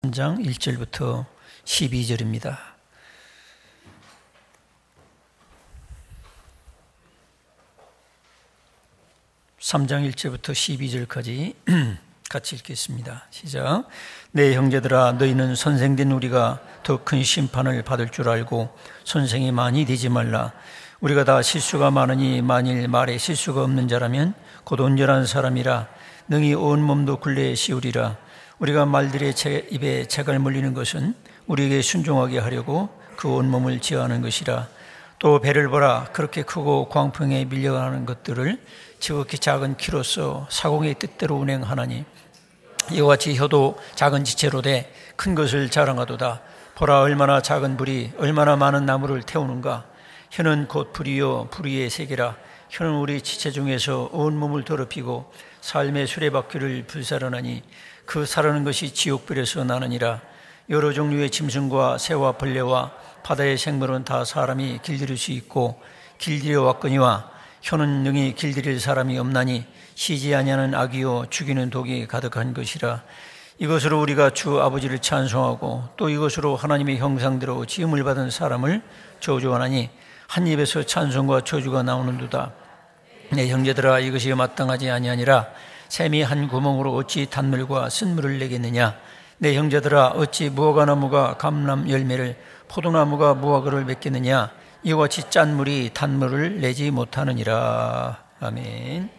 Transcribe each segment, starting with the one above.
3장 1절부터 12절입니다. 3장 1절부터 12절까지 같이 읽겠습니다. 시작. 내 형제들아, 너희는 선생된 우리가 더 큰 심판을 받을 줄 알고 선생이 많이 되지 말라. 우리가 다 실수가 많으니 만일 말에 실수가 없는 자라면 곧 온전한 사람이라 능히 온 몸도 굴레에 씌우리라. 우리가 말들의 입에 재갈 물리는 것은 우리에게 순종하게 하려고 그 온 몸을 지어하는 것이라. 또 배를 보라. 그렇게 크고 광풍에 밀려가는 것들을 지극히 작은 키로서 사공의 뜻대로 운행하나니 이와 같이 혀도 작은 지체로 돼 큰 것을 자랑하도다. 보라, 얼마나 작은 불이 얼마나 많은 나무를 태우는가. 혀는 곧 불이요 불의의 세계라. 혀는 우리 지체 중에서 온 몸을 더럽히고 삶의 수레바퀴를 불사르나니 그 사르는 것이 지옥불에서 나느니라. 여러 종류의 짐승과 새와 벌레와 바다의 생물은 다 사람이 길들일 수 있고 길들여 왔거니와 혀는 능히 길들일 사람이 없나니 쉬지 아니하는 악이요 죽이는 독이 가득한 것이라. 이것으로 우리가 주 아버지를 찬송하고 또 이것으로 하나님의 형상대로 지음을 받은 사람을 저주하나니 한 입에서 찬송과 저주가 나오는도다. 내 형제들아, 이것이 마땅하지 아니하니라. 샘이 한 구멍으로 어찌 단물과 쓴물을 내겠느냐. 내 형제들아, 어찌 무화과나무가 감람 열매를 포도나무가 무화과를 맺겠느냐. 이와 같이 짠 물이 단물을 내지 못하느니라. 아멘.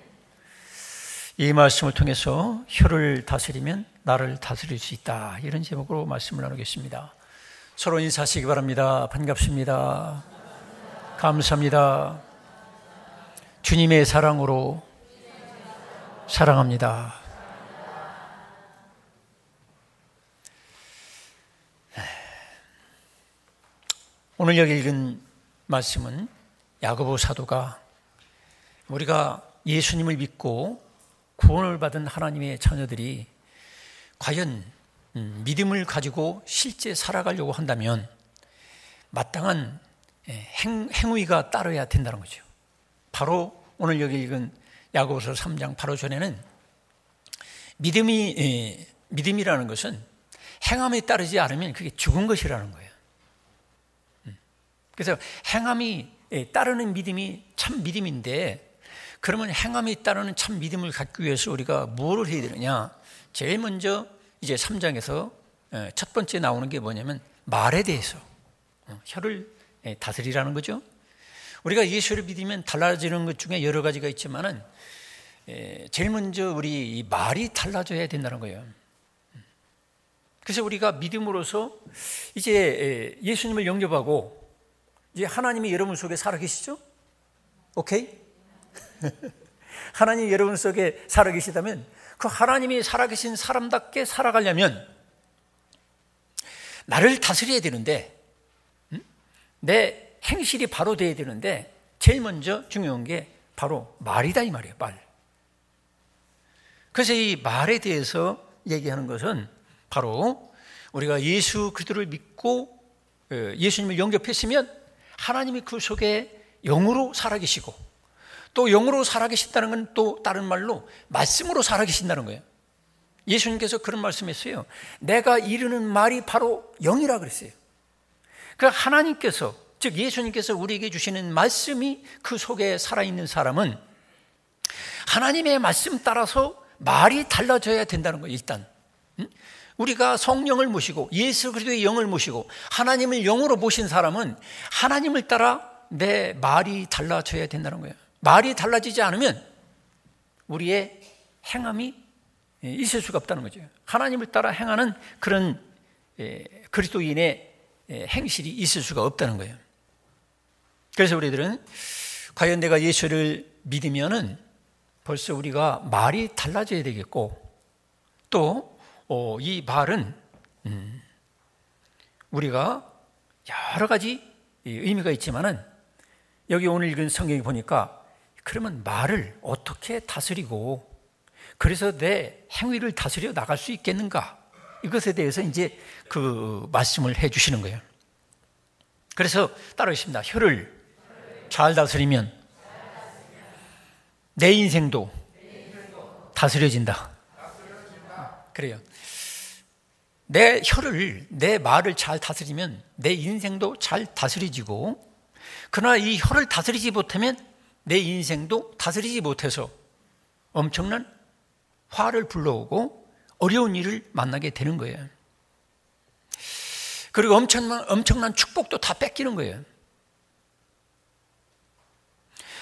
이 말씀을 통해서 혀를 다스리면 나를 다스릴 수 있다, 이런 제목으로 말씀을 나누겠습니다. 서로 인사하시기 바랍니다. 반갑습니다. 감사합니다. 주님의 사랑으로 사랑합니다. 오늘 여기 읽은 말씀은 야고보 사도가 우리가 예수님을 믿고 구원을 받은 하나님의 자녀들이 과연 믿음을 가지고 실제 살아가려고 한다면 마땅한 행위가 따라야 된다는 거죠. 바로 오늘 여기 읽은 야고보서 3장 바로 전에는 믿음이라는 것은 행함에 따르지 않으면 그게 죽은 것이라는 거예요. 그래서 행함이 따르는 믿음이 참 믿음인데, 그러면 행함이 따르는 참 믿음을 갖기 위해서 우리가 무엇을 해야 되느냐? 제일 먼저 이제 3장에서 첫 번째 나오는 게 뭐냐면 말에 대해서 혀를 다스리라는 거죠. 우리가 예수를 믿으면 달라지는 것 중에 여러 가지가 있지만은 제일 먼저 우리 말이 달라져야 된다는 거예요. 그래서 우리가 믿음으로써 이제 예수님을 영접하고 이제 하나님이 여러분 속에 살아계시죠? 오케이? 하나님이 여러분 속에 살아계시다면 그 하나님이 살아계신 사람답게 살아가려면 나를 다스려야 되는데, 내 행실이 바로 돼야 되는데 제일 먼저 중요한 게 바로 말이다, 이 말이에요. 말. 그래서 이 말에 대해서 얘기하는 것은 바로 우리가 예수 그리스도를 믿고 예수님을 영접했으면 하나님이 그 속에 영으로 살아계시고, 또 영으로 살아계신다는 건 또 다른 말로 말씀으로 살아계신다는 거예요. 예수님께서 그런 말씀했어요. 내가 이르는 말이 바로 영이라 그랬어요. 그러니까 하나님께서, 즉 예수님께서 우리에게 주시는 말씀이 그 속에 살아있는 사람은 하나님의 말씀 따라서 말이 달라져야 된다는 거예요. 일단 우리가 성령을 모시고 예수 그리스도의 영을 모시고 하나님을 영으로 모신 사람은 하나님을 따라 내 말이 달라져야 된다는 거예요. 말이 달라지지 않으면 우리의 행함이 있을 수가 없다는 거죠. 하나님을 따라 행하는 그런 그리스도인의 행실이 있을 수가 없다는 거예요. 그래서 우리들은 과연 내가 예수를 믿으면은 벌써 우리가 말이 달라져야 되겠고, 또 이 말은 우리가 여러 가지 의미가 있지만은 여기 오늘 읽은 성경에 보니까 그러면 말을 어떻게 다스리고 그래서 내 행위를 다스려 나갈 수 있겠는가, 이것에 대해서 이제 그 말씀을 해 주시는 거예요. 그래서 따라하겠습니다. 혀를 잘 다스리면 내 인생도 다스려진다. 그래요. 내 혀를, 내 말을 잘 다스리면 내 인생도 잘 다스려지고, 그러나 이 혀를 다스리지 못하면 내 인생도 다스리지 못해서 엄청난 화를 불러오고 어려운 일을 만나게 되는 거예요. 그리고 엄청난 축복도 다 뺏기는 거예요.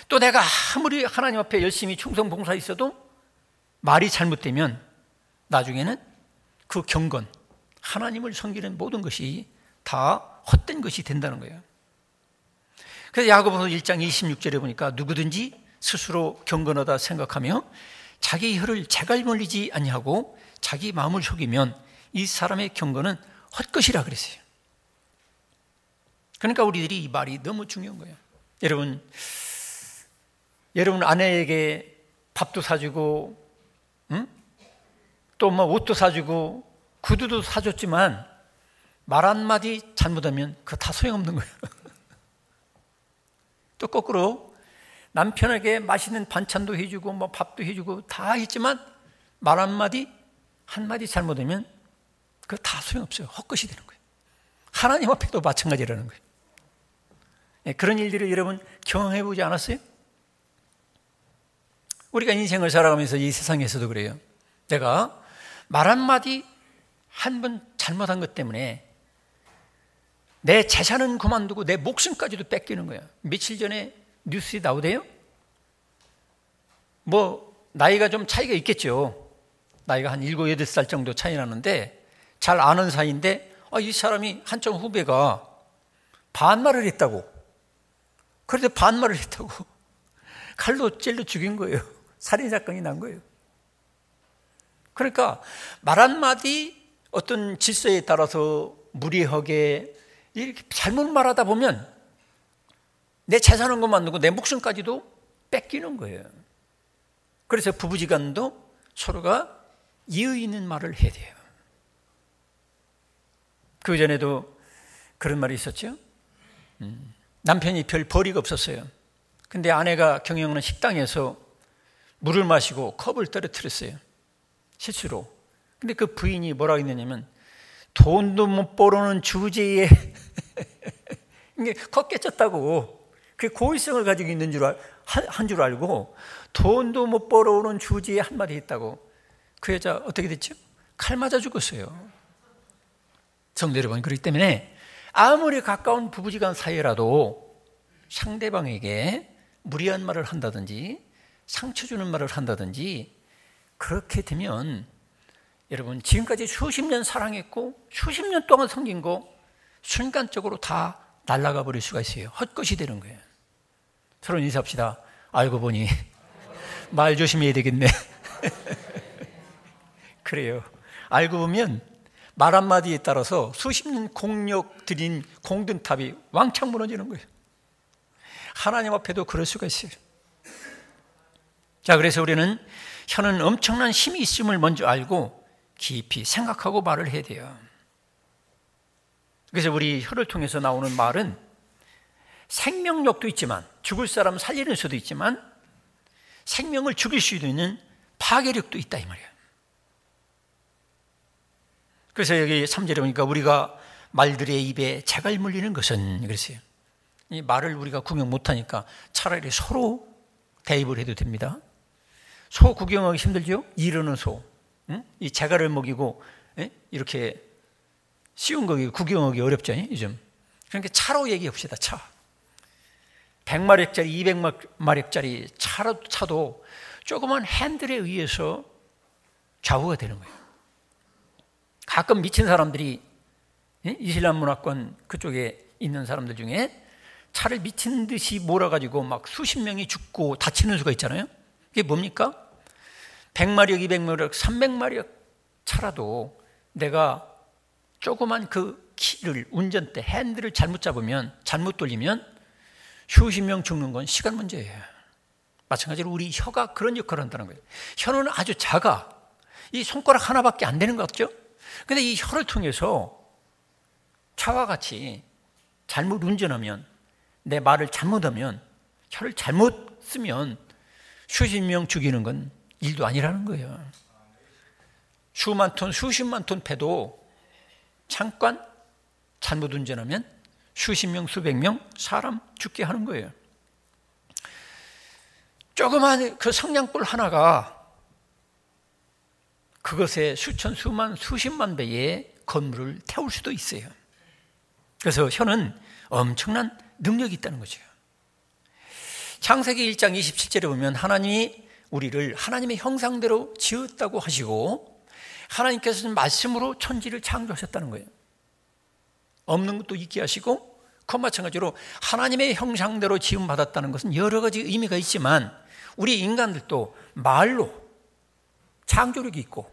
또 내가 아무리 하나님 앞에 열심히 충성 봉사에 있어도 말이 잘못되면 나중에는 그 경건, 하나님을 섬기는 모든 것이 다 헛된 것이 된다는 거예요. 그래서 야고보서 1장 26절에 보니까 누구든지 스스로 경건하다 생각하며 자기 혀를 재갈물리지 아니하고 자기 마음을 속이면 이 사람의 경건은 헛것이라 그랬어요. 그러니까 우리들이 이 말이 너무 중요한 거예요. 여러분 아내에게 밥도 사주고, 또 뭐 옷도 사주고 구두도 사줬지만 말 한마디 잘못하면 그거 다 소용없는 거예요. 또 거꾸로 남편에게 맛있는 반찬도 해주고 뭐 밥도 해주고 다 했지만 말 한마디 잘못하면 그거 다 소용없어요. 헛것이 되는 거예요. 하나님 앞에도 마찬가지라는 거예요. 그런 일들을 여러분 경험해 보지 않았어요? 우리가 인생을 살아가면서 이 세상에서도 그래요. 내가 말 한마디 한 번 잘못한 것 때문에 내 재산은 그만두고 내 목숨까지도 뺏기는 거야. 며칠 전에 뉴스에 나오대요. 뭐 나이가 좀 차이가 있겠죠. 나이가 한 7, 8살 정도 차이 나는데 잘 아는 사이인데 이 사람이 한참 후배가 반말을 했다고. 그런데 반말을 했다고 칼로 찔러 죽인 거예요. 살인사건이 난 거예요. 그러니까 말 한마디 어떤 질서에 따라서 무례하게 이렇게 잘못 말하다 보면 내 재산은 그만두고 내 목숨까지도 뺏기는 거예요. 그래서 부부지간도 서로가 예의 있는 말을 해야 돼요. 그 전에도 그런 말이 있었죠. 남편이 별 벌이가 없었어요. 근데 아내가 경영하는 식당에서 물을 마시고 컵을 떨어뜨렸어요. 실수로. 근데 그 부인이 뭐라고 했느냐면 돈도 못 벌어오는 주제에 이게 컵 깨졌다고. 그게 고의성을 가지고 있는 한 줄 알고 돈도 못 벌어오는 주제에 한마디 했다고. 그 여자 어떻게 됐죠? 칼 맞아 죽었어요. 성도 여러분, 그렇기 때문에 아무리 가까운 부부지간 사이라도 상대방에게 무리한 말을 한다든지 상처 주는 말을 한다든지 그렇게 되면 여러분 지금까지 수십 년 사랑했고 수십 년 동안 섬긴 거 순간적으로 다 날아가 버릴 수가 있어요. 헛것이 되는 거예요. 서로 인사합시다. 알고 보니 말 조심해야 되겠네. 그래요. 알고 보면 말 한마디에 따라서 수십 년 공력 들인 공든탑이 왕창 무너지는 거예요. 하나님 앞에도 그럴 수가 있어요. 자, 그래서 우리는 혀는 엄청난 힘이 있음을 먼저 알고 깊이 생각하고 말을 해야 돼요. 그래서 우리 혀를 통해서 나오는 말은 생명력도 있지만 죽을 사람 살리는 수도 있지만 생명을 죽일 수도 있는 파괴력도 있다 이 말이에요. 그래서 여기 3절에 보니까 우리가 말들의 입에 재갈 물리는 것은 그랬어요. 이 말을 우리가 구경 못하니까 차라리 소로 대입을 해도 됩니다. 소 구경하기 힘들죠? 이르는 소. 이 재갈을 먹이고 이렇게 쉬운 거 구경하기 어렵죠 요즘. 그러니까 차로 얘기합시다. 차 100마력짜리 200마력짜리 차도 조그만 핸들에 의해서 좌우가 되는 거예요. 가끔 미친 사람들이 이슬람 문화권 그쪽에 있는 사람들 중에 차를 미친 듯이 몰아가지고 막 수십 명이 죽고 다치는 수가 있잖아요. 이게 뭡니까? 100마력, 200마력, 300마력 차라도 내가 조그만 그 키를 운전대 핸들을 잘못 잡으면 잘못 돌리면 수십 명 죽는 건 시간 문제예요. 마찬가지로 우리 혀가 그런 역할을 한다는 거예요. 혀는 아주 작아. 이 손가락 하나밖에 안 되는 것 같죠? 근데 이 혀를 통해서 차와 같이 잘못 운전하면 내 말을 잘못하면 혀를 잘못 쓰면 수십 명 죽이는 건 일도 아니라는 거예요. 수만 톤, 수십만 톤 패도 잠깐 잘못 운전하면 수십 명, 수백 명 사람 죽게 하는 거예요. 조그만 그 성냥불 하나가 그것에 수천, 수만, 수십만 배의 건물을 태울 수도 있어요. 그래서 혀는 엄청난 능력이 있다는 거죠. 창세기 1장 27절에 보면 하나님이 우리를 하나님의 형상대로 지었다고 하시고 하나님께서는 말씀으로 천지를 창조하셨다는 거예요. 없는 것도 있게 하시고, 그와 마찬가지로 하나님의 형상대로 지음받았다는 것은 여러 가지 의미가 있지만 우리 인간들도 말로 창조력이 있고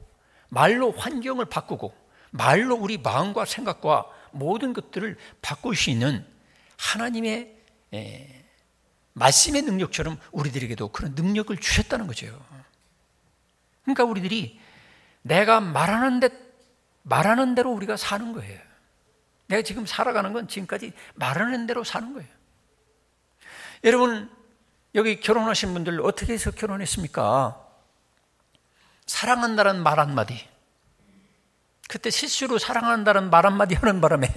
말로 환경을 바꾸고 말로 우리 마음과 생각과 모든 것들을 바꿀 수 있는 하나님의 말씀의 능력처럼 우리들에게도 그런 능력을 주셨다는 거죠. 그러니까 우리들이 내가 말하는 대로 우리가 사는 거예요. 내가 지금 살아가는 건 지금까지 말하는 대로 사는 거예요. 여러분, 여기 결혼하신 분들 어떻게 해서 결혼했습니까? 사랑한다는 말 한마디. 그때 실수로 사랑한다는 말 한마디 하는 바람에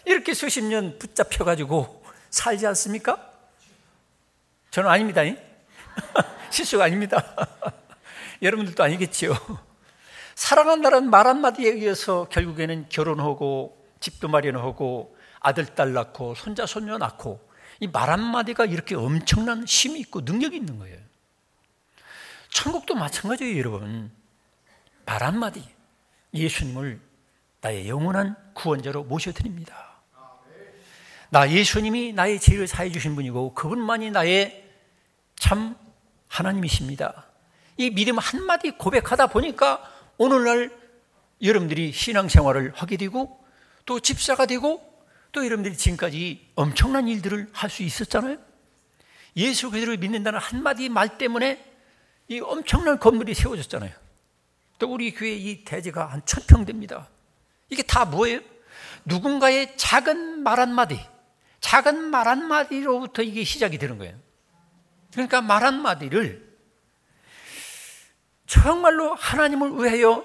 이렇게 수십 년 붙잡혀가지고 살지 않습니까? 저는 아닙니다. 실수가 아닙니다. 여러분들도 아니겠지요. 사랑한다는 말 한마디에 의해서 결국에는 결혼하고 집도 마련하고 아들, 딸 낳고 손자, 손녀 낳고, 이 말 한마디가 이렇게 엄청난 힘이 있고 능력이 있는 거예요. 천국도 마찬가지예요, 여러분. 말 한마디, 예수님을 나의 영원한 구원자로 모셔드립니다. 나 예수님이 나의 죄를 사해 주신 분이고 그분만이 나의 참 하나님이십니다. 이 믿음 한마디 고백하다 보니까 오늘날 여러분들이 신앙생활을 하게 되고 또 집사가 되고 또 여러분들이 지금까지 엄청난 일들을 할 수 있었잖아요. 예수 그리스도를 믿는다는 한마디 말 때문에 이 엄청난 건물이 세워졌잖아요. 또 우리 교회 이 대지가 한 1000평 됩니다. 이게 다 뭐예요? 누군가의 작은 말 한마디로부터 이게 시작이 되는 거예요. 그러니까 말 한마디를 정말로 하나님을 위하여,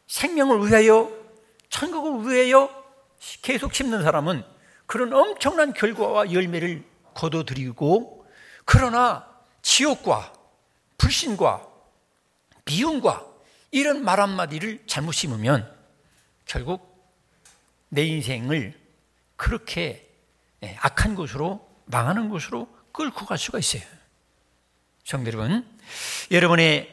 생명을 위하여, 천국을 위하여 계속 심는 사람은 그런 엄청난 결과와 열매를 거둬들이고, 그러나 지옥과 불신과 미움과 이런 말 한마디를 잘못 심으면 결국 내 인생을 그렇게 악한 곳으로, 망하는 곳으로 끌고 갈 수가 있어요. 성도 여러분, 여러분의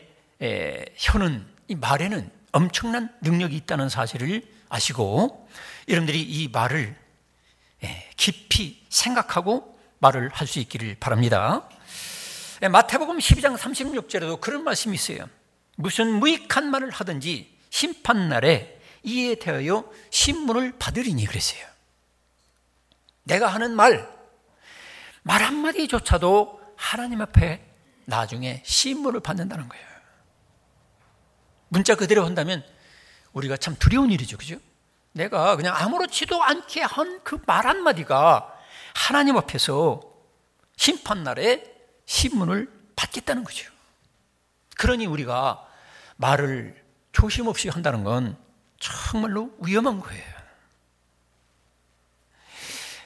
혀는, 이 말에는 엄청난 능력이 있다는 사실을 아시고 여러분들이 이 말을 깊이 생각하고 말을 할 수 있기를 바랍니다. 마태복음 12장 36절에도 그런 말씀이 있어요. 무슨 무익한 말을 하든지 심판날에 이에 대하여 신문을 받으리니 그랬어요. 내가 하는 말 한마디조차도 하나님 앞에 나중에 신문을 받는다는 거예요. 문자 그대로 한다면 우리가 참 두려운 일이죠, 그죠? 내가 그냥 아무렇지도 않게 한 그 말 한마디가 하나님 앞에서 심판날에 신문을 받겠다는 거죠. 그러니 우리가 말을 조심 없이 한다는 건 정말로 위험한 거예요.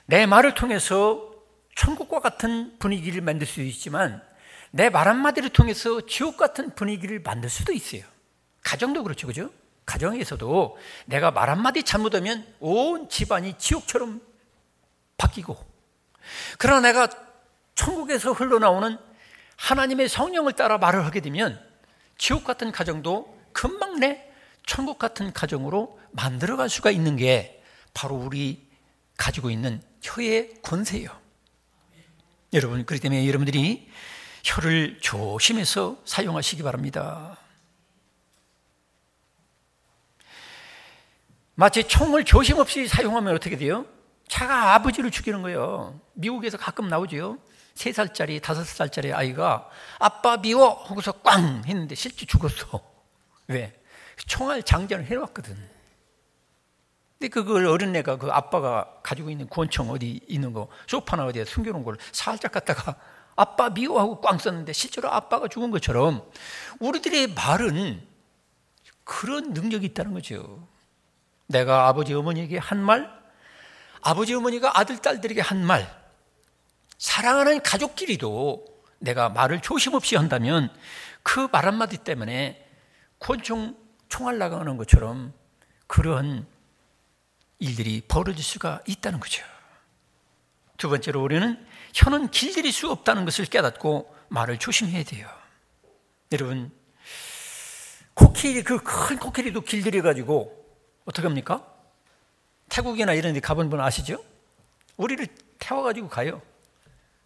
내 말을 통해서 천국과 같은 분위기를 만들 수도 있지만 내 말 한마디를 통해서 지옥 같은 분위기를 만들 수도 있어요. 가정도 그렇죠, 그죠? 가정에서도 내가 말 한마디 잘못하면 온 집안이 지옥처럼 바뀌고, 그러나 내가 천국에서 흘러나오는 하나님의 성령을 따라 말을 하게 되면 지옥 같은 가정도 금방 내 천국 같은 가정으로 만들어갈 수가 있는 게 바로 우리 가지고 있는 혀의 권세예요. 여러분, 그렇기 때문에 여러분들이 혀를 조심해서 사용하시기 바랍니다. 마치 총을 조심 없이 사용하면 어떻게 돼요? 차가 아버지를 죽이는 거예요. 미국에서 가끔 나오죠. 3살짜리, 5살짜리 아이가 아빠 미워 하고서 꽝 했는데 실제 죽었어. 왜? 총알 장전을 해놨거든. 근데 그걸 어린애가 그 아빠가 가지고 있는 권총 어디 있는 거 소파나 어디에 숨겨놓은 걸 살짝 갖다가 아빠 미워 하고 꽝 썼는데 실제로 아빠가 죽은 것처럼 우리들의 말은 그런 능력이 있다는 거죠. 내가 아버지 어머니에게 한 말, 아버지 어머니가 아들 딸들에게 한 말, 사랑하는 가족끼리도 내가 말을 조심없이 한다면 그 말 한마디 때문에 권총 총알 나가는 것처럼 그러한 일들이 벌어질 수가 있다는 거죠. 두 번째로 우리는 혀는 길들일 수 없다는 것을 깨닫고 말을 조심해야 돼요. 여러분, 코끼리, 그 큰 코끼리도 길들여가지고 어떻게 합니까? 태국이나 이런 데 가본 분 아시죠? 우리를 태워가지고 가요.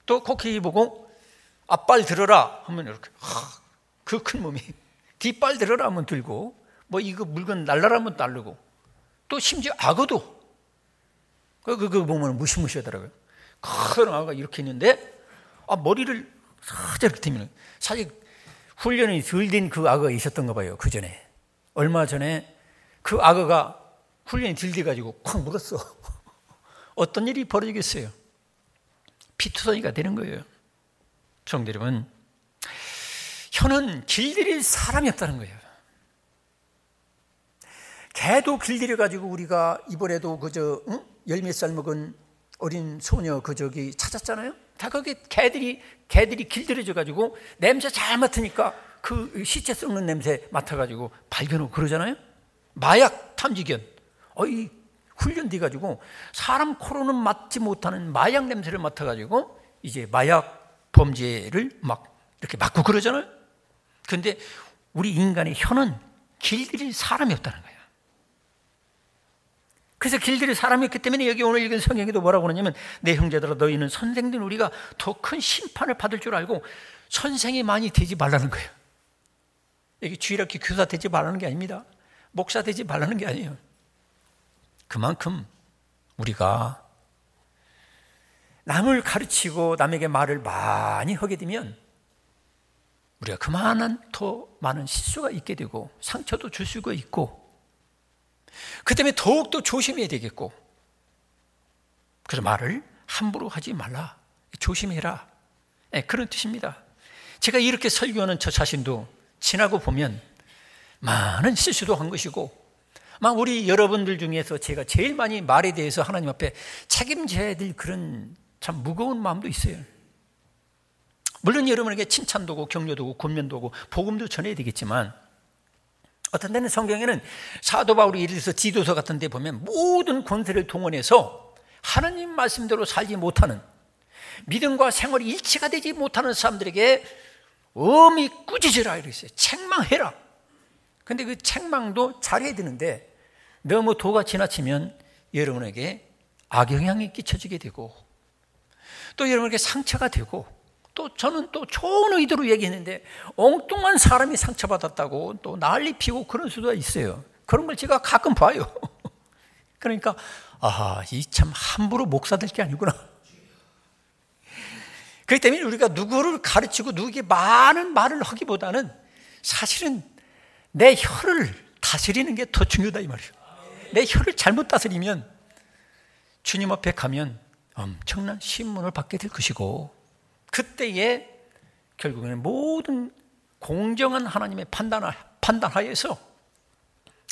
또 코끼리 보고 앞발 들어라 하면 이렇게 그 큰 몸이 뒷발 들어라 하면 들고, 뭐 이거 물건 날라라 하면 날르고, 또 심지어 악어도 그거 보면 무시무시하더라고요. 큰 악어가 이렇게 있는데 머리를 살짝 이렇게 들면, 사실 훈련이 덜 된 그 악어가 있었던가 봐요. 그 전에, 얼마 전에 그 악어가 훈련이 덜 돼가지고 콱 물었어. 어떤 일이 벌어지겠어요? 피투성이가 되는 거예요. 성도 여러분, 혀는 길들일 사람이 없다는 거예요. 개도 길들여가지고 우리가 이번에도 그저 열 몇 살 먹은 어린 소녀 저기 찾았잖아요. 다 거기 개들이 길들여져가지고 냄새 잘 맡으니까 그 시체 썩는 냄새 맡아가지고 발견하고 그러잖아요. 마약 탐지견, 훈련돼가지고 사람 코로는 맡지 못하는 마약 냄새를 맡아가지고 이제 마약 범죄를 막 이렇게 맡고 그러잖아요. 그런데 우리 인간의 혀는 길들일 사람이 없다는 거예요. 그래서 길들일 사람이 없기 때문에 여기 오늘 읽은 성경에도 뭐라고 그러냐면, 내 형제들아 너희는 선생된 우리가 더 큰 심판을 받을 줄 알고 선생이 많이 되지 말라는 거예요. 여기 주일학교 교사 되지 말라는 게 아닙니다. 목사 되지 말라는 게 아니에요. 그만큼 우리가 남을 가르치고 남에게 말을 많이 하게 되면 우리가 그만한 더 많은 실수가 있게 되고 상처도 줄 수가 있고, 그 때문에 더욱더 조심해야 되겠고, 그래서 말을 함부로 하지 말라, 조심해라, 그런 뜻입니다. 제가 이렇게 설교하는 저 자신도 지나고 보면 많은 실수도 한 것이고, 우리 여러분들 중에서 제가 제일 많이 말에 대해서 하나님 앞에 책임져야 될 그런 참 무거운 마음도 있어요. 물론 여러분에게 칭찬도 오고 격려도 오고 권면도 오고 복음도 전해야 되겠지만, 어떤 때는 성경에는 사도 바울이 예를 들어서 디도서 같은 데 보면 모든 권세를 동원해서 하나님 말씀대로 살지 못하는, 믿음과 생활이 일치가 되지 못하는 사람들에게 엄히 꾸짖으라 이랬어요. 책망해라. 근데 그 책망도 잘해야 되는데 너무 도가 지나치면 여러분에게 악영향이 끼쳐지게 되고, 또 여러분에게 상처가 되고, 또 저는 또 좋은 의도로 얘기했는데 엉뚱한 사람이 상처받았다고 또 난리 피고 그런 수도 있어요. 그런 걸 제가 가끔 봐요. 그러니까 이 참 함부로 목사 될 게 아니구나. 그렇기 때문에 우리가 누구를 가르치고 누구에게 많은 말을 하기보다는 사실은 내 혀를 다스리는 게 더 중요하다 이 말이에요. 내 혀를 잘못 다스리면 주님 앞에 가면 엄청난 신문을 받게 될 것이고, 그때에 결국에는 모든 공정한 하나님의 판단하에서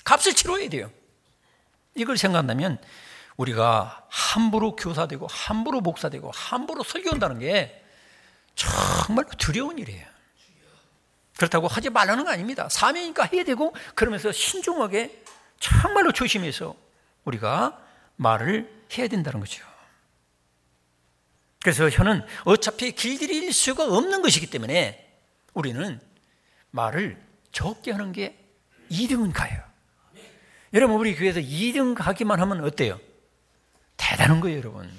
값을 치러야 돼요. 이걸 생각한다면 우리가 함부로 교사되고 함부로 목사되고 함부로 설교한다는 게 정말로 두려운 일이에요. 그렇다고 하지 말라는 거 아닙니다. 사명이니까 해야 되고, 그러면서 신중하게 정말로 조심해서 우리가 말을 해야 된다는 거죠. 그래서 혀는 어차피 길들일 수가 없는 것이기 때문에 우리는 말을 적게 하는 게 2등은 가요. 여러분, 우리 교회에서 2등 가기만 하면 어때요? 대단한 거예요, 여러분.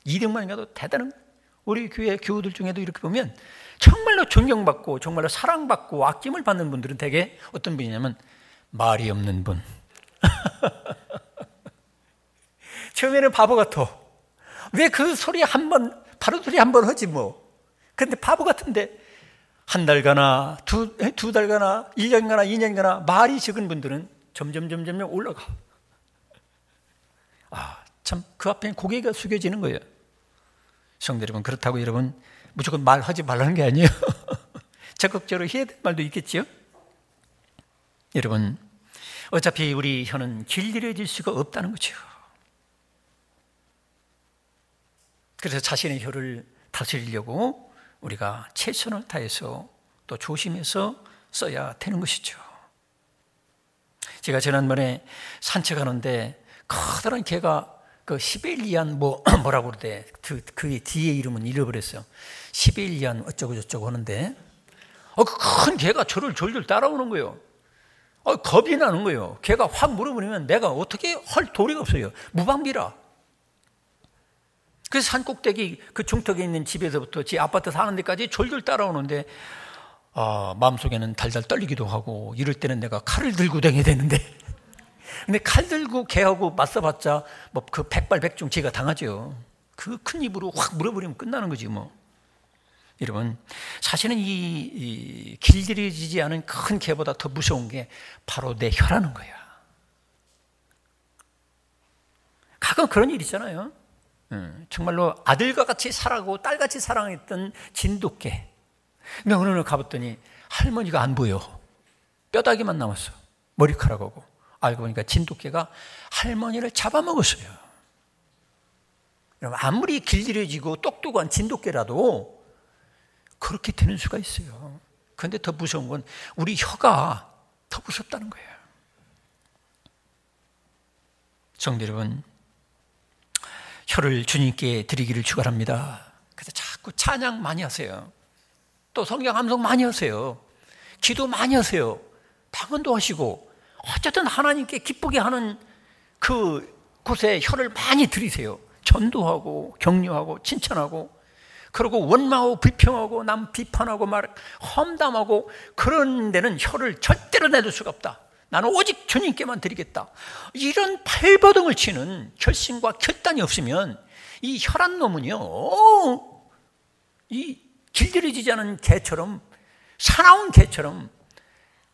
2등만 가도 대단한 거예요. 우리 교회 교우들 중에도 이렇게 보면 정말로 존경받고 정말로 사랑받고 아낌을 받는 분들은 되게 어떤 분이냐면 말이 없는 분. 처음에는 바보 같아. 왜 그 소리 바로 소리 한 번 하지 뭐. 근데 바보 같은데 한 달 가나 두 달 가나 1년 가나 2년 가나 말이 적은 분들은 점점 올라가. 참 그 앞에 고개가 숙여지는 거예요. 성도 여러분, 그렇다고 여러분 무조건 말하지 말라는 게 아니에요. 적극적으로 해야 될 말도 있겠죠. 여러분, 어차피 우리 혀는 길들여질 수가 없다는 거죠. 그래서 자신의 혀를 다스리려고 우리가 최선을 다해서 또 조심해서 써야 되는 것이죠. 제가 지난번에 산책하는데 커다란 개가 그 시베리안 뭐라고 그러대. 그 뒤에 이름은 잃어버렸어요. 시베리안 어쩌고 저쩌고 하는데 그 큰 개가 저를 졸졸 따라오는 거예요. 겁이 나는 거예요. 걔가 확 물어버리면 내가 어떻게 할 도리가 없어요. 무방비라. 그래서 산 꼭대기 그 중턱에 있는 집에서부터 지 아파트 사는 데까지 졸졸 따라오는데 마음속에는 달달 떨리기도 하고 이럴 때는 내가 칼을 들고 다녀야 되는데 근데 칼 들고 개하고 맞서봤자 뭐 그 백발백중 제가 당하죠. 그 큰 입으로 확 물어버리면 끝나는 거지 뭐. 여러분, 사실은 이 길들여지지 않은 큰 개보다 더 무서운 게 바로 내 혀라는 거야. 가끔 그런 일 있잖아요. 정말로 아들과 같이 사랑하고 딸같이 사랑했던 진돗개. 근데 어느 날 가봤더니 할머니가 안 보여. 뼈다귀만 남았어. 머리카락하고. 알고 보니까 진돗개가 할머니를 잡아먹었어요. 여러분, 아무리 길들여지고 똑똑한 진돗개라도 그렇게 되는 수가 있어요. 그런데 더 무서운 건 우리 혀가 더 무섭다는 거예요. 성도 여러분, 혀를 주님께 드리기를 축원합니다. 그래서 자꾸 찬양 많이 하세요. 또 성경 암송 많이 하세요. 기도 많이 하세요. 방언도 하시고 어쨌든 하나님께 기쁘게 하는 그 곳에 혀를 많이 들이세요. 전도하고 격려하고 칭찬하고 그리고 원망하고 불평하고 남 비판하고 말 험담하고 그런 데는 혀를 절대로 내둘 수가 없다. 나는 오직 주님께만 드리겠다. 이런 발버둥을 치는 결심과 결단이 없으면 이 혀란 놈은요, 이 길들여지지 않은 개처럼 사나운 개처럼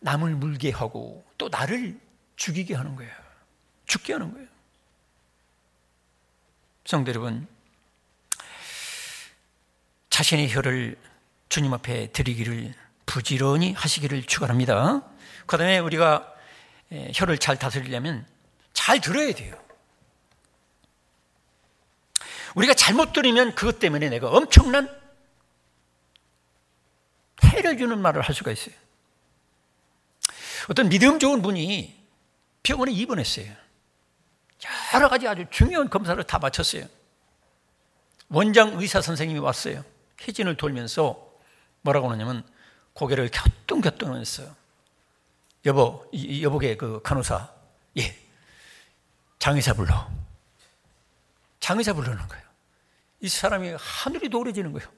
남을 물게 하고 또 나를 죽이게 하는 거예요. 죽게 하는 거예요. 성도 여러분, 자신의 혀를 주님 앞에 드리기를 부지런히 하시기를 축원합니다. 그 다음에 우리가 혀를 잘 다스리려면 잘 들어야 돼요. 우리가 잘못 들으면 그것 때문에 내가 엄청난 해를 주는 말을 할 수가 있어요. 어떤 믿음 좋은 분이 병원에 입원했어요. 여러 가지 아주 중요한 검사를 다 마쳤어요. 원장 의사 선생님이 왔어요. 회진을 돌면서 뭐라고 하냐면 고개를 갸뚱갸뚱했어요. 여보게 그 간호사, 예, 장의사 불러. 장의사 부르는 거예요. 이 사람이 하늘이 노래지는 거예요.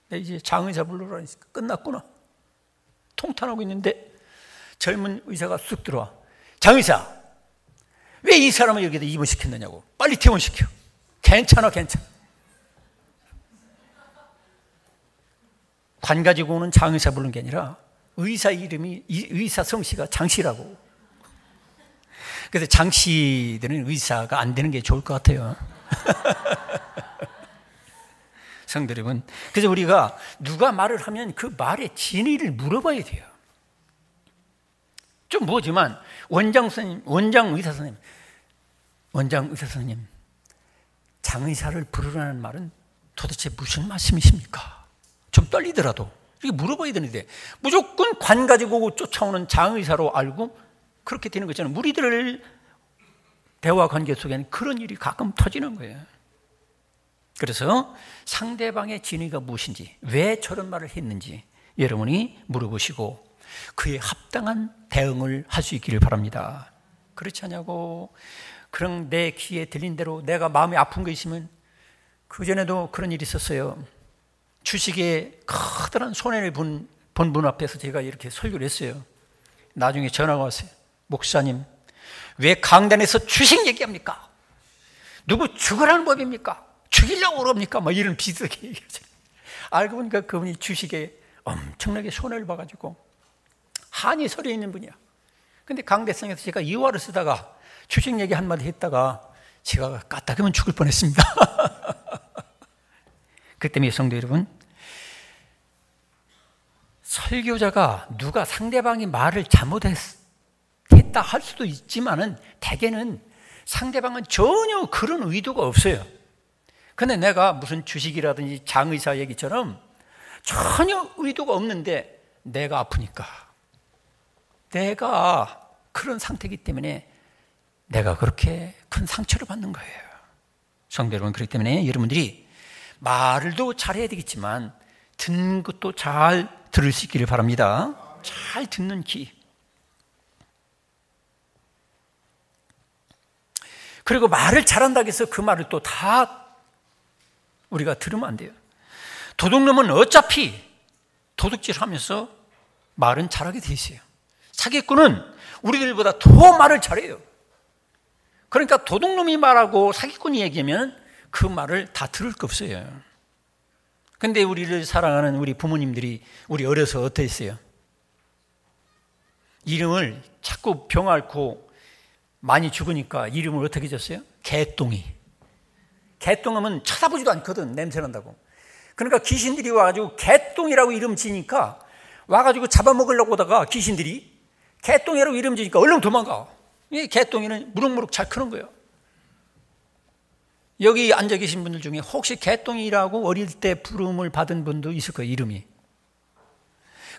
내 이제 장의사 불러라니까 끝났구나. 통탄하고 있는데 젊은 의사가 쑥 들어와. 장의사, 왜 이 사람을 여기다 입원시켰느냐고. 빨리 퇴원시켜. 괜찮아. 관 가지고 오는 장의사 부른 게 아니라 의사 이름이 의사 성씨가 장씨라고. 그래서 장씨들은 의사가 안 되는 게 좋을 것 같아요. 성도 여러분, 그래서 우리가 누가 말을 하면 그 말의 진위를 물어봐야 돼요. 좀 뭐지만 원장 의사 선생님, 장의사를 부르라는 말은 도대체 무슨 말씀이십니까? 좀 떨리더라도 이렇게 물어봐야 되는데 무조건 관 가지고 쫓아오는 장의사로 알고 그렇게 되는 거잖아요. 우리들 대화 관계 속에는 그런 일이 가끔 터지는 거예요. 그래서 상대방의 진위가 무엇인지, 왜 저런 말을 했는지 여러분이 물어보시고 그에 합당한 대응을 할 수 있기를 바랍니다. 그렇지 않냐고. 그럼 내 귀에 들린 대로 내가 마음이 아픈 거 있으면, 그전에도 그런 일이 있었어요. 주식에 커다란 손해를 본 분 앞에서 제가 이렇게 설교를 했어요. 나중에 전화가 왔어요. 목사님, 왜 강단에서 주식 얘기합니까? 누구 죽으라는 법입니까? 죽이려고 그럽니까? 막 이런 비슷하게 얘기하잖아요. 알고 보니까 그분이 주식에 엄청나게 손해를 봐가지고 한이 서려 있는 분이야. 근데 강대성에서 제가 이화를 쓰다가 주식 얘기 한마디 했다가 제가 까딱하면 죽을 뻔했습니다. 그 때문에 성도 여러분, 설교자가 누가 상대방이 말을 잘못했다고 있다 할 수도 있지만은 대개는 상대방은 전혀 그런 의도가 없어요. 근데 내가 무슨 주식이라든지 장의사 얘기처럼 전혀 의도가 없는데 내가 아프니까, 내가 그런 상태이기 때문에 내가 그렇게 큰 상처를 받는 거예요. 성도 여러분, 그렇기 때문에 여러분들이 말도 잘해야 되겠지만 듣는 것도 잘 들을 수 있기를 바랍니다. 잘 듣는 귀. 그리고 말을 잘한다고 해서 그 말을 또 다 우리가 들으면 안 돼요. 도둑놈은 어차피 도둑질 하면서 말은 잘하게 돼 있어요. 사기꾼은 우리들보다 더 말을 잘해요. 그러니까 도둑놈이 말하고 사기꾼이 얘기하면 그 말을 다 들을 거 없어요. 근데 우리를 사랑하는 우리 부모님들이 우리 어려서 어떠했어요? 이름을 자꾸 병 앓고 많이 죽으니까 이름을 어떻게 줬어요? 개똥이. 개똥하면 쳐다보지도 않거든, 냄새난다고. 그러니까 귀신들이 와가지고 개똥이라고 이름 지니까 와가지고 잡아먹으려고 하다가 귀신들이 개똥이라고 이름 지니까 얼른 도망가. 이 개똥이는 무럭무럭 잘 크는 거예요. 여기 앉아 계신 분들 중에 혹시 개똥이라고 어릴 때 부름을 받은 분도 있을 거예요, 이름이.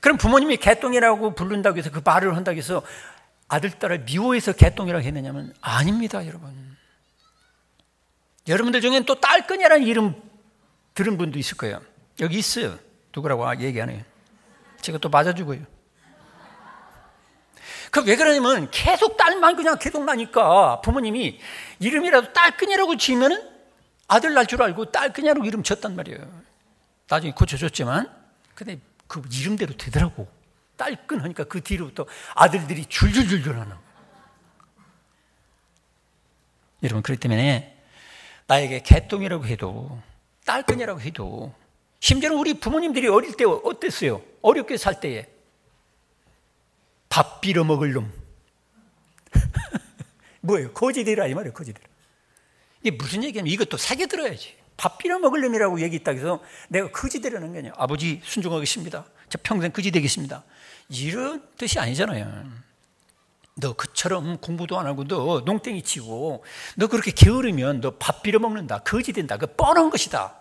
그럼 부모님이 개똥이라고 부른다고 해서 그 말을 한다고 해서 아들, 딸을 미워해서 개똥이라고 했느냐면 아닙니다, 여러분. 여러분들 중에는 또 딸끈이라는 이름 들은 분도 있을 거예요. 여기 있어요. 누구라고 얘기 안 해요. 제가 또 맞아주고요. 그 왜 그러냐면 계속 딸만 그냥 계속 나니까 부모님이 이름이라도 딸끈이라고 지으면은 아들 날 줄 알고 딸끈이라고 이름 졌단 말이에요. 나중에 고쳐줬지만 근데 그 이름대로 되더라고. 딸끈 하니까 그 뒤로부터 아들들이 줄줄줄줄 하는 거예요. 여러분, 그렇기 때문에 나에게 개똥이라고 해도 딸끈이라고 해도, 심지어는 우리 부모님들이 어릴 때 어땠어요? 어렵게 살 때에 밥 빌어 먹을 놈. 뭐예요? 거지대라 이 말이에요. 거지대라. 이게 무슨 얘기냐면 이것도 새겨 들어야지. 밥 빌어 먹을 놈이라고 얘기했다고 해서 내가 거지대라는 게 아니에요. 아버지 순종하겠습니다. 저 평생 거지 되겠습니다. 이런 뜻이 아니잖아요. 너 그처럼 공부도 안 하고 너 농땡이 치고 너 그렇게 게으르면 너 밥 빌어 먹는다. 거지 된다. 그 뻔한 것이다.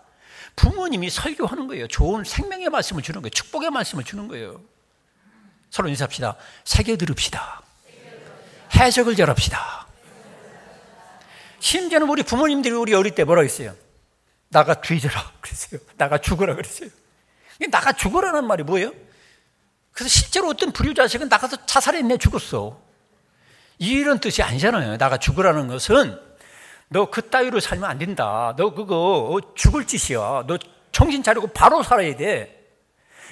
부모님이 설교하는 거예요. 좋은 생명의 말씀을 주는 거예요. 축복의 말씀을 주는 거예요. 서로 인사합시다. 새겨 들읍시다. 해석을 잘합시다. 심지어는 우리 부모님들이 우리 어릴 때 뭐라고 했어요? 나가 뒤져라 그랬어요. 나가 죽어라 그랬어요. 나가 죽어라는 말이 뭐예요? 그래서 실제로 어떤 불효자식은 나가서 자살했네, 죽었어. 이런 뜻이 아니잖아요. 나가 죽으라는 것은 너 그따위로 살면 안 된다. 너 그거 죽을 짓이야. 너 정신 차리고 바로 살아야 돼.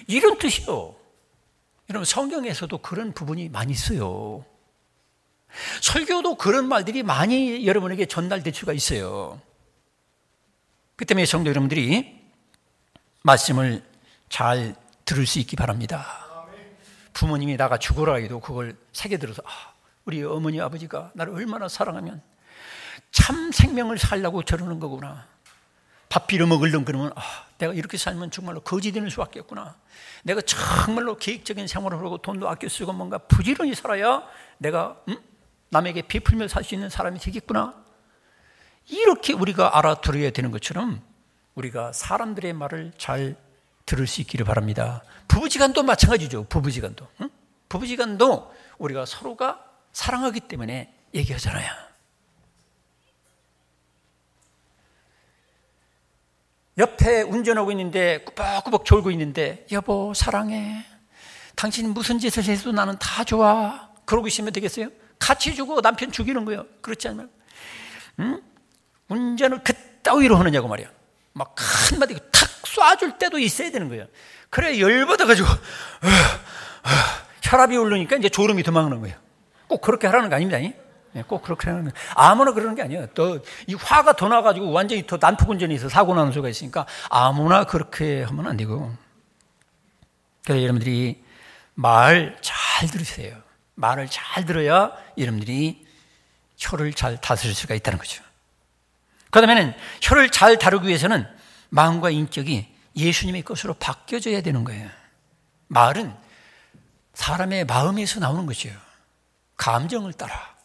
이런 뜻이요. 여러분, 성경에서도 그런 부분이 많이 있어요. 설교도 그런 말들이 많이 여러분에게 전달될 수가 있어요. 그 때문에 성도 여러분들이 말씀을 잘 들을 수 있기 바랍니다. 부모님이 나가 죽어라 해도 그걸 새겨들어서 우리 어머니 아버지가 나를 얼마나 사랑하면 참 생명을 살려고 저러는 거구나. 밥 빌어 먹으려면 그러면 내가 이렇게 살면 정말로 거지 되는 수밖에 없구나. 내가 정말로 계획적인 생활을 하고 돈도 아껴 쓰고 뭔가 부지런히 살아야 내가 남에게 베풀며 살 수 있는 사람이 되겠구나. 이렇게 우리가 알아들어야 되는 것처럼 우리가 사람들의 말을 잘 들을 수 있기를 바랍니다. 부부지간도 마찬가지죠. 부부지간도. 부부지간도 우리가 서로가 사랑하기 때문에 얘기하잖아요. 옆에 운전하고 있는데 꾸벅꾸벅 졸고 있는데 여보 사랑해. 당신 무슨 짓을 해도 나는 다 좋아. 그러고 있으면 되겠어요? 같이 죽고 남편 죽이는 거예요. 그렇지 않으면 운전을 그따위로 하느냐고 말이야. 막 한마디 탁 쏴줄 때도 있어야 되는 거예요. 그래 열받아가지고 혈압이 오르니까 이제 졸음이 도망가는 거예요. 꼭 그렇게 하라는 거 아닙니다. 꼭 그렇게 하는 거 아무나 그러는 게 아니에요. 또 이 화가 더 나가지고 완전히 더 난폭운전에서 사고 나는 수가 있으니까 아무나 그렇게 하면 안 되고. 그래서 여러분들이 말 잘 들으세요. 말을 잘 들어야 여러분들이 혀를 잘 다스릴 수가 있다는 거죠. 그다음에는 혀를 잘 다루기 위해서는 마음과 인격이 예수님의 것으로 바뀌어져야 되는 거예요. 말은 사람의 마음에서 나오는 거죠. 감정을 따라,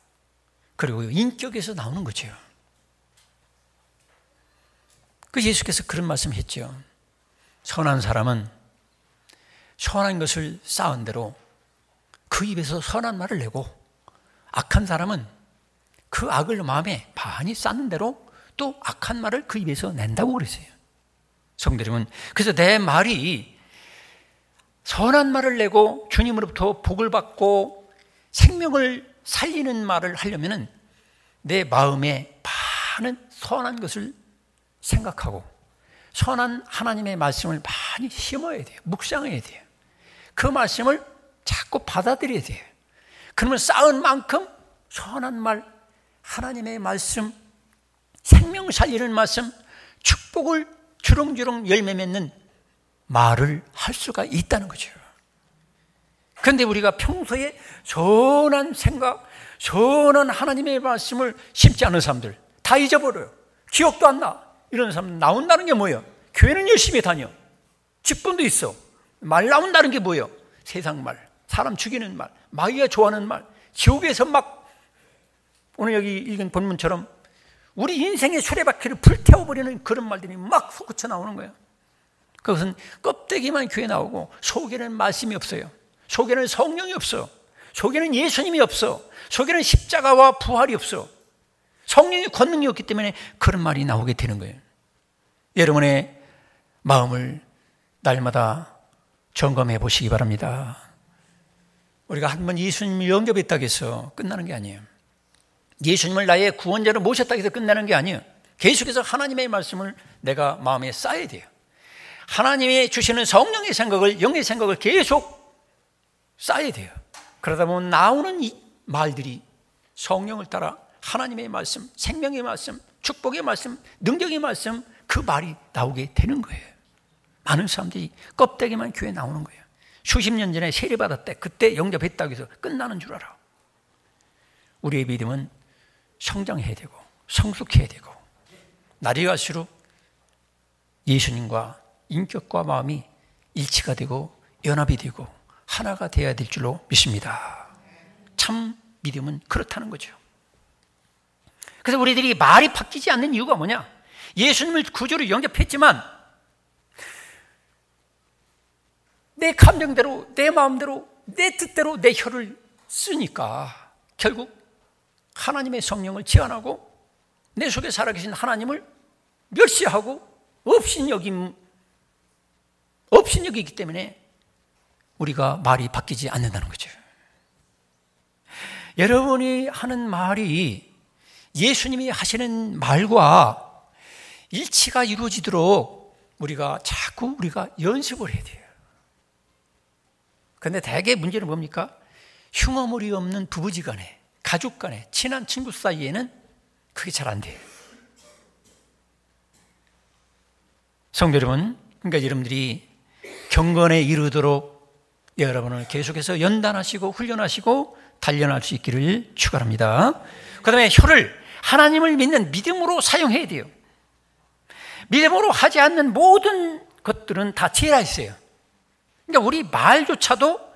그리고 인격에서 나오는 거죠. 그 예수께서 그런 말씀했죠. 선한 사람은 선한 것을 쌓은 대로 그 입에서 선한 말을 내고, 악한 사람은 그 악을 마음에 많이 쌓는 대로 또 악한 말을 그 입에서 낸다고 그랬어요. 성도 여러분, 그래서 내 말이 선한 말을 내고 주님으로부터 복을 받고 생명을 살리는 말을 하려면 내 마음에 많은 선한 것을 생각하고 선한 하나님의 말씀을 많이 심어야 돼요. 묵상해야 돼요. 그 말씀을 자꾸 받아들여야 돼요. 그러면 쌓은 만큼 선한 말, 하나님의 말씀, 생명 살리는 말씀, 축복을 주렁주렁 열매 맺는 말을 할 수가 있다는 거죠. 그런데 우리가 평소에 선한 생각, 선한 하나님의 말씀을 심지 않은 사람들 다 잊어버려요. 기억도 안 나. 이런 사람 나온다는 게 뭐예요? 교회는 열심히 다녀. 직분도 있어. 말 나온다는 게 뭐예요? 세상 말, 사람 죽이는 말, 마귀가 좋아하는 말, 지옥에서 막 오늘 여기 읽은 본문처럼 우리 인생의 수레바퀴를 불태워버리는 그런 말들이 막 솟구쳐 나오는 거예요. 그것은 껍데기만 교회에 나오고 속에는 말씀이 없어요. 속에는 성령이 없어. 속에는 예수님이 없어. 속에는 십자가와 부활이 없어. 성령의 권능이 없기 때문에 그런 말이 나오게 되는 거예요. 여러분의 마음을 날마다 점검해 보시기 바랍니다. 우리가 한번 예수님을 영접했다고 해서 끝나는 게 아니에요. 예수님을 나의 구원자로 모셨다고 해서 끝나는 게 아니에요. 계속해서 하나님의 말씀을 내가 마음에 쌓아야 돼요. 하나님이 주시는 성령의 생각을, 영의 생각을 계속 쌓아야 돼요. 그러다 보면 나오는 이 말들이 성령을 따라 하나님의 말씀, 생명의 말씀, 축복의 말씀, 능력의 말씀, 그 말이 나오게 되는 거예요. 많은 사람들이 껍데기만 교회에 나오는 거예요. 수십 년 전에 세례받았대, 그때 영접했다고 해서 끝나는 줄 알아. 우리의 믿음은 성장해야 되고 성숙해야 되고 날이 갈수록 예수님과 인격과 마음이 일치가 되고 연합이 되고 하나가 되어야 될 줄로 믿습니다. 참 믿음은 그렇다는 거죠. 그래서 우리들이 말이 바뀌지 않는 이유가 뭐냐? 예수님을 구주로 영접했지만 내 감정대로, 내 마음대로, 내 뜻대로 내 혀를 쓰니까 결국 하나님의 성령을 제한하고 내 속에 살아계신 하나님을 멸시하고 업신여기기 때문에 우리가 말이 바뀌지 않는다는 거죠. 여러분이 하는 말이 예수님이 하시는 말과 일치가 이루어지도록 우리가 연습을 해야 돼요. 그런데 대개 문제는 뭡니까? 흉어물이 없는 부부지간에, 가족 간에, 친한 친구 사이에는 그게 잘 안 돼요. 성도 여러분, 그러니까 여러분들이 경건에 이르도록 여러분을 계속해서 연단하시고 훈련하시고 단련할 수 있기를 축원합니다. 그 다음에 혀를 하나님을 믿는 믿음으로 사용해야 돼요. 믿음으로 하지 않는 모든 것들은 다 죄라 있어요. 그러니까 우리 말조차도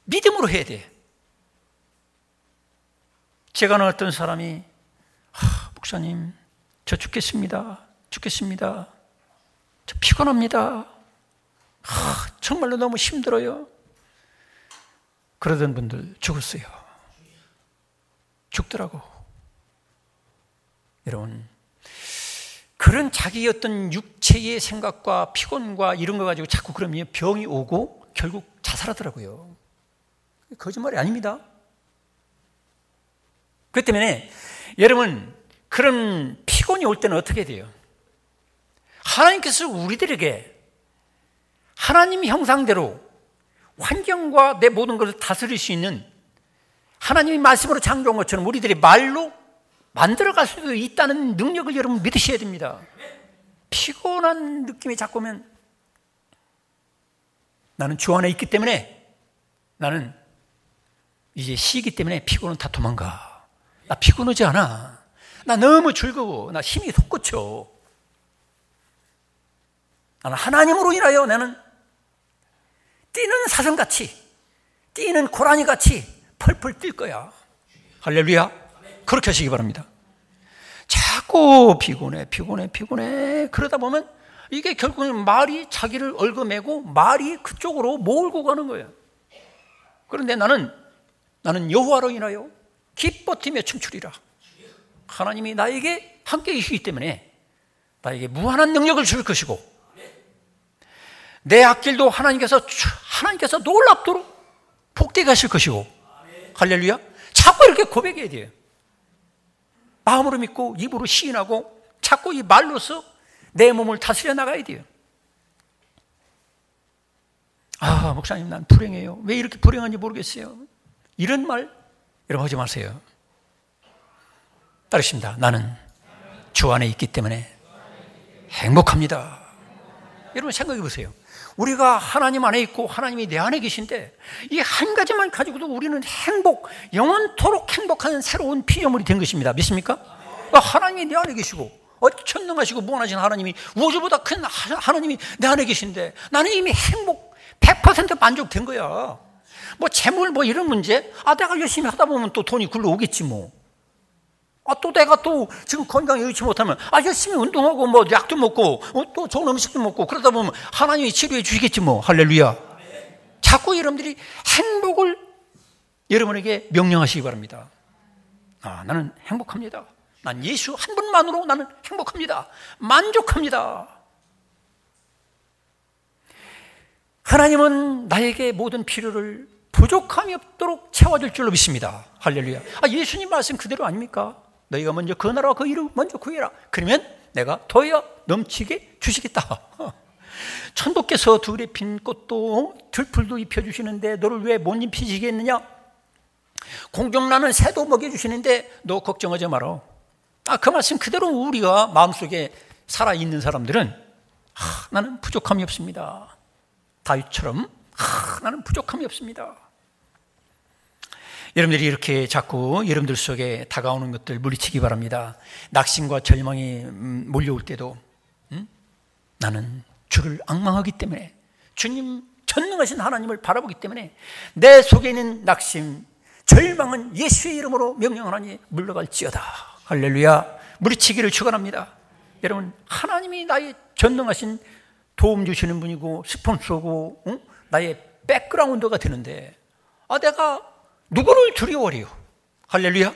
믿음으로 해야 돼요. 제가 아는 어떤 사람이 목사님 저 죽겠습니다. 저 피곤합니다. 정말로 너무 힘들어요. 그러던 분들 죽었어요. 죽더라고. 여러분, 그런 자기의 어떤 육체의 생각과 피곤과 이런 거 가지고 자꾸 그러면 병이 오고 결국 자살하더라고요. 거짓말이 아닙니다. 그렇기 때문에 여러분, 그런 피곤이 올 때는 어떻게 돼요? 하나님께서 우리들에게 하나님 형상대로 환경과 내 모든 것을 다스릴 수 있는 하나님의 말씀으로 창조한 것처럼 우리들이 말로 만들어갈 수도 있다는 능력을 여러분 믿으셔야 됩니다. 피곤한 느낌이 자꾸 오면 나는 주 안에 있기 때문에, 나는 이제 쉬기 때문에 피곤은 다 도망가. 나 피곤하지 않아. 나 너무 즐거워. 나 힘이 솟구쳐. 나는 하나님으로 인하여 나는 뛰는 사슴같이, 뛰는 고라니같이 펄펄 뛸 거야. 할렐루야. 그렇게 하시기 바랍니다. 자꾸 피곤해 그러다 보면 이게 결국은 말이 자기를 얽어매고 말이 그쪽으로 몰고 가는 거예요. 그런데 나는 여호와로 인하여 기뻐 뛰며 춤추리라. 하나님이 나에게 함께 계시기 때문에 나에게 무한한 능력을 줄 것이고, 내 앞길도 하나님께서 놀랍도록 복되게 하실 것이고, 할렐루야. 자꾸 이렇게 고백해야 돼요. 마음으로 믿고 입으로 시인하고 자꾸 이 말로서 내 몸을 다스려 나가야 돼요. 아, 목사님, 난 불행해요. 왜 이렇게 불행한지 모르겠어요. 이런 말 여러분 하지 마세요. 따르십니다. 나는 주 안에 있기 때문에 행복합니다. 여러분 생각해 보세요. 우리가 하나님 안에 있고 하나님이 내 안에 계신데 이 한 가지만 가지고도 우리는 영원토록 행복한 새로운 피조물이 된 것입니다. 믿습니까? 하나님이 내 안에 계시고 천능하시고 무한하신 하나님이, 우주보다 큰 하나님이 내 안에 계신데 나는 이미 100% 만족된 거야. 뭐 재물 뭐 이런 문제, 내가 열심히 하다 보면 또 돈이 굴러오겠지 뭐. 또 내가 또 지금 건강에 의치 못하면 열심히 운동하고 뭐 약도 먹고 또 좋은 음식도 먹고 그러다 보면 하나님이 치료해 주시겠지 뭐. 할렐루야. 자꾸 여러분들이 행복을 여러분에게 명령하시기 바랍니다. 나는 행복합니다. 난 예수 한 분만으로 나는 행복합니다. 만족합니다. 하나님은 나에게 모든 필요를 부족함이 없도록 채워줄 줄로 믿습니다. 할렐루야. 예수님 말씀 그대로 아닙니까? 너희가 먼저 그 나라와 그 일을 먼저 구해라. 그러면 내가 더여 넘치게 주시겠다. 천도께서 들에 핀 꽃도 들풀도 입혀주시는데 너를 왜 못 입히시겠느냐? 공중나는 새도 먹여주시는데 너 걱정하지 마라. 그 말씀 그대로 우리가 마음속에 살아있는 사람들은 나는 부족함이 없습니다. 다윗처럼 나는 부족함이 없습니다. 여러분들이 이렇게 자꾸 여러분들 속에 다가오는 것들 물리치기 바랍니다. 낙심과 절망이 몰려올 때도 나는 주를 앙망하기 때문에, 주님 전능하신 하나님을 바라보기 때문에 내 속에 있는 낙심, 절망은 예수의 이름으로 명령하니 물러갈지어다. 할렐루야. 물리치기를 축원합니다. 여러분, 하나님이 나의 전능하신 도움 주시는 분이고 스폰서고 나의 백그라운드가 되는데 내가 누구를 두려워해요? 할렐루야.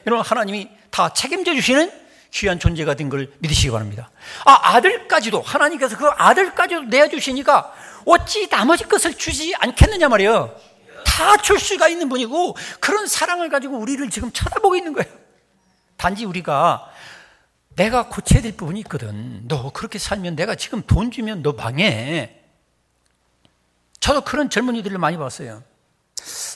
여러분, 하나님이 다 책임져 주시는 귀한 존재가 된 걸 믿으시기 바랍니다. 아들까지도, 하나님께서 그 아들까지도 내어주시니까 어찌 나머지 것을 주지 않겠느냐 말이에요. 다 줄 수가 있는 분이고 그런 사랑을 가지고 우리를 지금 쳐다보고 있는 거예요. 단지 우리가 내가 고쳐야 될 부분이 있거든. 너 그렇게 살면 내가 지금 돈 주면 너 망해. 저도 그런 젊은이들을 많이 봤어요.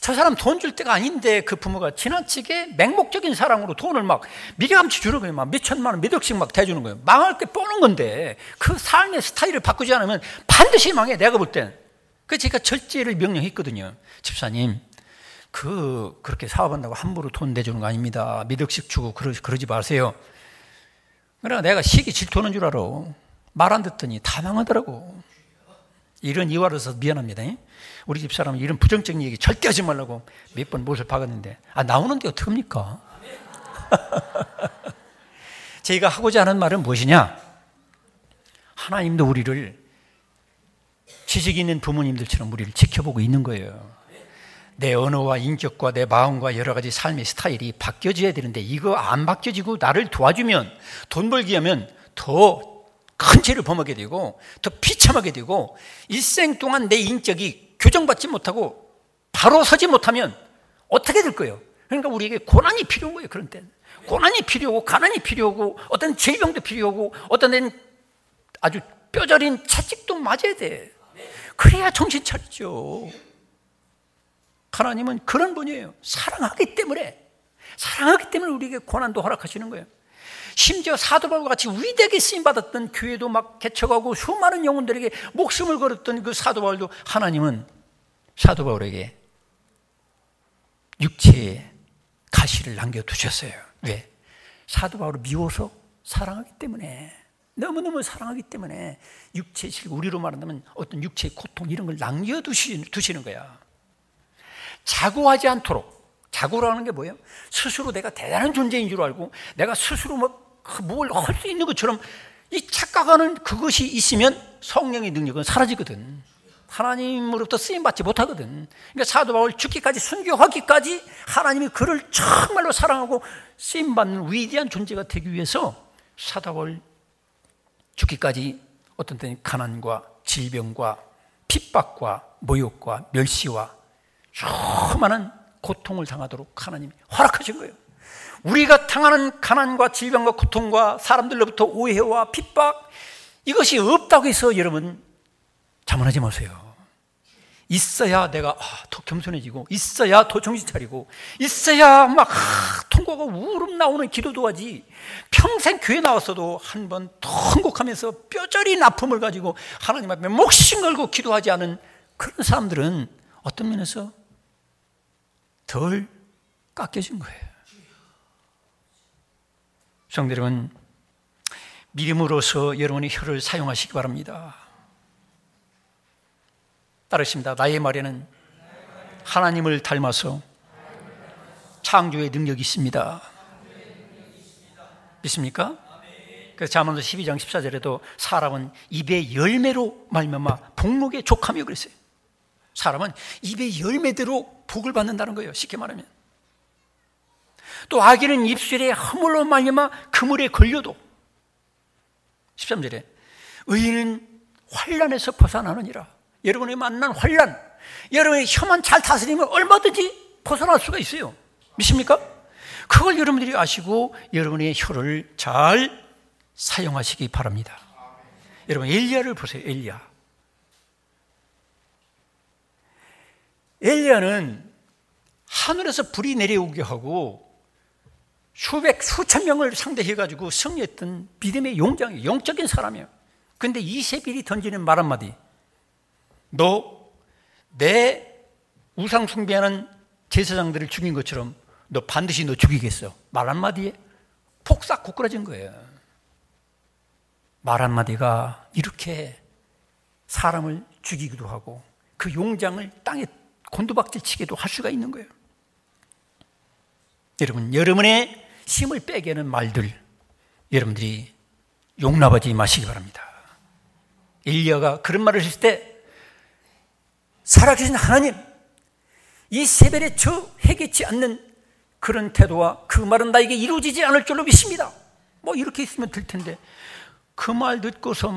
저 사람 돈 줄 때가 아닌데 그 부모가 지나치게 맹목적인 사랑으로 돈을 막 미리감치 주는 거예요. 막 몇천만 원, 몇 억씩 막 대주는 거예요. 망할 게 뻔한 건데 그 삶의 스타일을 바꾸지 않으면 반드시 망해. 내가 볼 땐. 그래서 제가 절제를 명령했거든요. 집사님, 그렇게 사업한다고 함부로 돈 내주는 거 아닙니다. 몇 억씩 주고 그러지 마세요. 그러나 내가 시기 질투하는 줄 알아. 말 안 듣더니 다 망하더라고. 이런 이화로서 미안합니다. 우리 집사람은 이런 부정적인 얘기 절대 하지 말라고 몇 번 못을 박았는데 나오는데 어떡합니까? 제가 하고자 하는 말은 무엇이냐? 하나님도 우리를 지식 있는 부모님들처럼 우리를 지켜보고 있는 거예요. 내 언어와 인격과 내 마음과 여러 가지 삶의 스타일이 바뀌어져야 되는데 이거 안 바뀌어지고 나를 도와주면, 돈 벌기 하면 더 큰 죄를 범하게 되고 더 비참하게 되고 일생 동안 내 인격이 교정받지 못하고 바로 서지 못하면 어떻게 될 거예요? 그러니까 우리에게 고난이 필요한 거예요. 그런 때는 고난이 필요하고 가난이 필요하고 어떤 질병도 필요하고 어떤 데는 아주 뼈저린 채찍도 맞아야 돼. 그래야 정신 차리죠. 하나님은 그런 분이에요. 사랑하기 때문에 우리에게 고난도 허락하시는 거예요. 심지어 사도 바울과 같이 위대하게 쓰임받았던 교회도 막 개척하고 수많은 영혼들에게 목숨을 걸었던 그 사도 바울도 하나님은 사도 바울에게 육체의 가시를 남겨두셨어요. 왜? 사도 바울을 미워서 사랑하기 때문에, 너무너무 사랑하기 때문에 육체의 실, 우리로 말한다면 어떤 육체의 고통 이런 걸 남겨두시는 거야. 자고하지 않도록 자고라는 게 뭐예요? 스스로 내가 대단한 존재인 줄 알고 내가 스스로 뭘 할 수 있는 것처럼 이 착각하는 그것이 있으면 성령의 능력은 사라지거든. 하나님으로부터 쓰임받지 못하거든. 그러니까 사도 바울 죽기까지, 순교하기까지 하나님이 그를 정말로 사랑하고 쓰임받는 위대한 존재가 되기 위해서 사도 바울 죽기까지 어떤 때는 가난과 질병과 핍박과 모욕과 멸시와 수많은 고통을 당하도록 하나님이 허락하신 거예요. 우리가 당하는 가난과 질병과 고통과 사람들로부터 오해와 핍박, 이것이 없다고 해서 여러분 자만하지 마세요. 있어야 내가 더 겸손해지고, 있어야 더 정신 차리고, 있어야 통곡하고 우름 나오는 기도도 하지. 평생 교회 나왔어도 한 번 더 헌곡하면서 뼈저린 아픔을 가지고 하나님 앞에 목숨 걸고 기도하지 않은 그런 사람들은 어떤 면에서 덜 깎여진 거예요. 성도 여러분, 믿음으로서 여러분의 혀를 사용하시기 바랍니다. 따르십니다. 나의 말에는 하나님을 닮아서 창조의 능력이 있습니다. 믿습니까? 그래서 잠언서 12장 14절에도 사람은 입의 열매로 말미암아 복록에 족하며 그랬어요. 사람은 입의 열매대로 복을 받는다는 거예요. 쉽게 말하면. 또 악인은 입술에 허물로 말미암아 그물에 걸려도, 13절에 의인은 환난에서 벗어나느니라. 여러분이 만난 환난, 여러분의 혀만 잘 다스리면 얼마든지 벗어날 수가 있어요. 믿습니까? 그걸 여러분들이 아시고 여러분의 혀를 잘 사용하시기 바랍니다. 여러분, 엘리야를 보세요. 엘리야는 하늘에서 불이 내려오게 하고 수천 명을 상대해가지고 승리했던 믿음의 용장이에요. 영적인 사람이에요. 그런데 이세벨이 던지는 말 한마디, 너 내 우상 숭배하는 제사장들을 죽인 것처럼 너 반드시 너 죽이겠어. 말 한마디에 폭삭 고꾸라진 거예요. 말 한마디가 이렇게 사람을 죽이기도 하고 그 용장을 땅에 곤두박질 치게도 할 수가 있는 거예요. 여러분, 여러분의 힘을 빼게 하는 말들 여러분들이 용납하지 마시기 바랍니다. 엘리야가 그런 말을 했을 때 살아계신 하나님, 이세벨에 저 해겠지 않는 그런 태도와 그 말은 나에게 이루어지지 않을 줄로 믿습니다. 이렇게 있으면 될 텐데 그 말 듣고서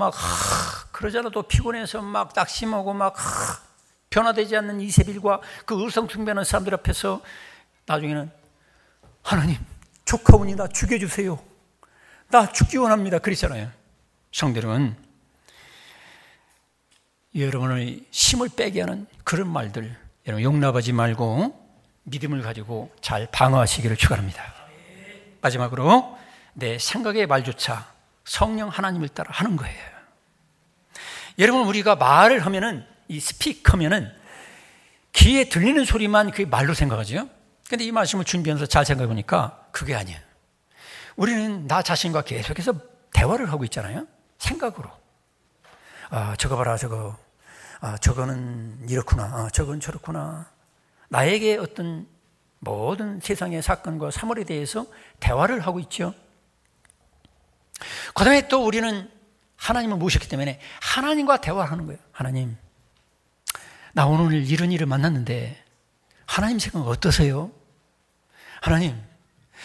그러잖아도 피곤해서 낙심하고 변화되지 않는 이세벨과 그 의성숭배하는 사람들 앞에서 나중에는 하나님, 조카오니 나 죽여주세요. 나 죽기 원합니다. 그랬잖아요. 성도 여러분, 여러분의 힘을 빼게 하는 그런 말들 여러분 용납하지 말고 믿음을 가지고 잘 방어하시기를 축원합니다. 마지막으로 내 생각의 말조차 성령 하나님을 따라 하는 거예요. 여러분, 우리가 말을 하면은, 이 스피크하면은 귀에 들리는 소리만 그게 말로 생각하죠. 근데 이 말씀을 준비하면서 잘 생각해 보니까 그게 아니에요. 우리는 나 자신과 계속해서 대화를 하고 있잖아요. 생각으로. 저거 봐라, 저거. 저거는 이렇구나. 저건 저렇구나. 나에게 어떤 모든 세상의 사건과 사물에 대해서 대화를 하고 있죠. 그 다음에 또 우리는 하나님을 모셨기 때문에 하나님과 대화하는 거예요. 하나님, 나 오늘 이런 일을 만났는데 하나님 생각 어떠세요? 하나님,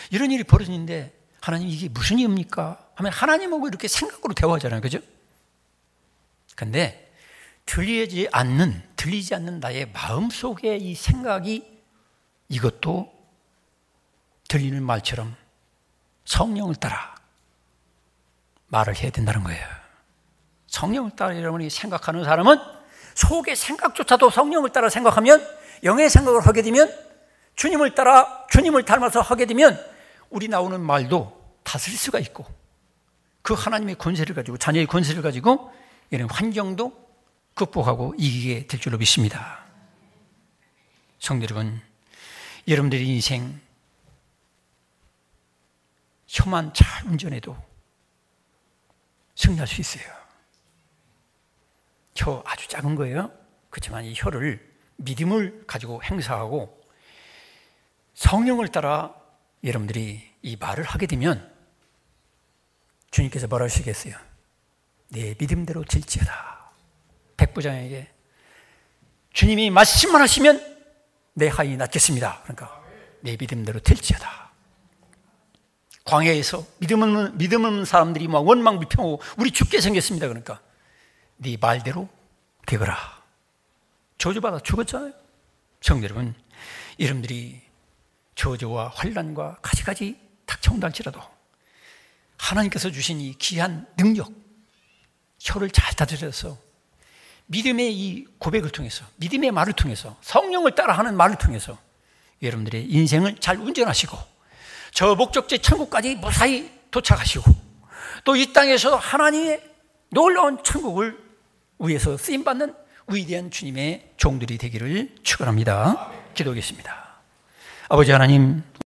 이런 일이 벌어지는데 하나님 이게 무슨 일입니까? 하면 하나님하고 이렇게 생각으로 대화하잖아요. 그죠? 근데 들리지 않는 나의 마음속에 이 생각이 이것도 들리는 말처럼 성령을 따라 말을 해야 된다는 거예요. 성령을 따라 여러분이 생각하는 사람은 속의 생각조차도 성령을 따라 생각하면, 영의 생각을 하게 되면, 주님을 따라 주님을 닮아서 하게 되면 우리 나오는 말도 다스릴 수가 있고, 그 하나님의 권세를 가지고, 자녀의 권세를 가지고 이런 환경도 극복하고 이기게 될 줄로 믿습니다. 성도 여러분, 여러분들의 인생 혀만 잘 운전해도 승리할 수 있어요. 혀 아주 작은 거예요. 그렇지만 이 혀를 믿음을 가지고 행사하고 성령을 따라 여러분들이 이 말을 하게 되면 주님께서 뭐라 하시겠어요? 네 믿음대로 될지어다. 백부장에게 주님이 말씀만 하시면 내 하인이 낫겠습니다. 그러니까 내 믿음대로 될지어다. 광야에서 믿음 없는 사람들이 막 원망불평하고 우리 죽게 생겼습니다. 그러니까 네 말대로 되거라. 저주받아 죽었잖아요. 성도 여러분, 여러분들이 저주와 환난과 가지가지 닥쳐온다 할지라도 하나님께서 주신 이 귀한 능력, 혀를 잘 다스려서 믿음의 이 고백을 통해서, 믿음의 말을 통해서, 성령을 따라하는 말을 통해서 여러분들의 인생을 잘 운전하시고 저 목적지 천국까지 무사히 도착하시고 또 이 땅에서 하나님의 놀라운 천국을 위해서 쓰임받는 위대한 주님의 종들이 되기를 축원합니다. 기도하겠습니다. 아버지 하나님,